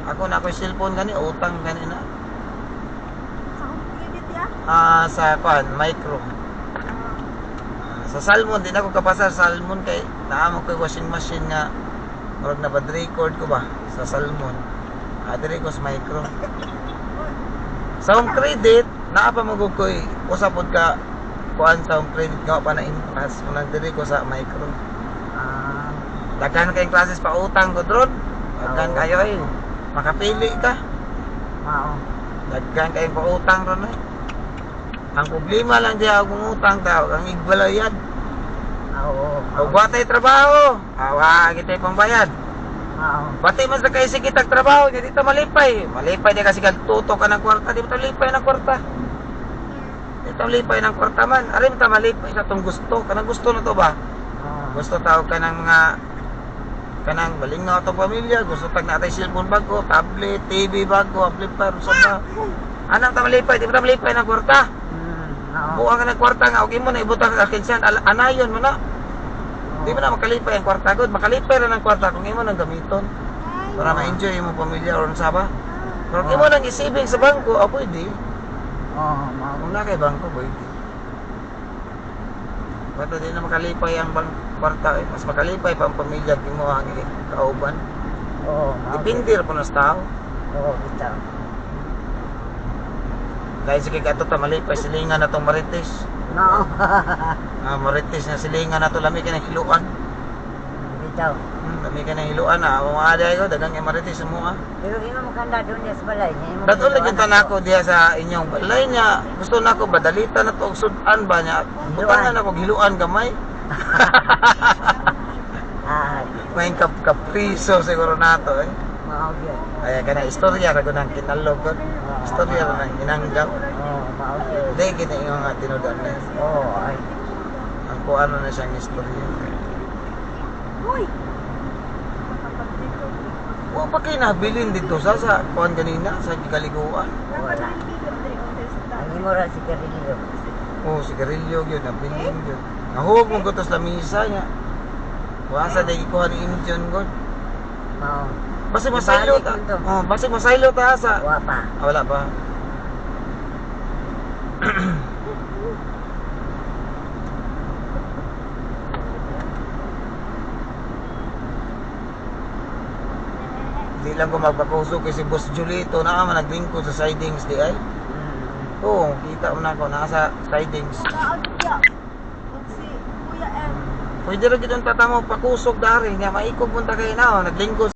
Ako na ako cellphone gani, utang gani na. Sa kong pigit ya? Sa kuan, micro. Sa Salmon, di na ako kapasar sa Salmon kay naamo ko washing machine nga murag na bad record ko ba sa Salmon. Diri ko sa micro. Sa home credit, naa pa magug koy usa pod ka kuan sa home credit nga pa na impass mo lang diri ko sa micro. Daghan kayong classes pa utang ko dron. Daghan kayo eh. Makapili ka. Oo. Daghan kayong pautang ron eh. Ang problema lang diya kung utang tao, ang igbalayad. Oo. O batay trabaho. Awa, kita pang bayad. Oo. Batay man sa kayo sige trabaho, di dito malipay. Malipay di kasi kagtuto ka ng kwarta, di mo malipay ng kwarta. Di mo malipay ng kwarta man. Ari mo malipay sa tong gusto. Kanang gusto na to ba? Gusto tao ka ng mga kanang balingaw atong pamilya, gusto tag natay cellphone bago, tablet, TV bago, amplifier, sa anang tamalipay, di mo malipay ng kwarta. Buang ka ng kwarta nga, okay mo na ibutang sa akinsan, anayon mo na. Di mo na makalipay ang kwarta, good, makalipay na ng kwarta kung imo nang gamiton. Para ma-enjoy mo pamilya or saba. Pero kung imo nang isibing sa bangko, pwede. Kung na kay bangko, pwede. Bato di na makalipay ang kwarta, mas makalipay pa ang pamilya kung mo ang kauban. Dipindir po na sa tao. Oo, bitaw. Dahil sige ka ito, malipay, silingan na itong marites. No. Marites na silingan na ito, lami ka ng hiluan. Bitaw. Lami ka ng hiluan na. Kung maaday ko, dagang yung marites mo Pero imo makanda doon niya sa balay niya. Dato lang yung tanako diya sa inyong balay niya. Gusto na ko, badalita na ito, sudan ba niya? Butangan na ko, hiluan gamay. May kapriso siguro na ito eh. Maogyo. Kaya ka na, istorya na ko ng kinalogod. Istorya na ng inanggaw. Maogyo. Hindi, gina yung nga tinudan na. Ay. Ang kung ano na siyang istorya. Uy! Huwag pa kayo nabilin dito sa kuhan kanina, sa kaliguan. Wala. Ang imo ra si Carillo. Sigarilyo yun, nabilin yun. Nahubog mo ko ito sa lamisa niya. Wasa dahil ikuha ni Indian God. Mao. Basta masaylo ta. Basta masaylo ta sa. Wa pa. Wala pa. Di lang ko magpakusok kasi Boss Julito na naman naglingkod sa sidings di ay. Oo, kita mo na ako nasa sidings. Si Kuya M. Pwede rin kitong tatamo pakusok dari nga maikog punta kayo na naglingkod.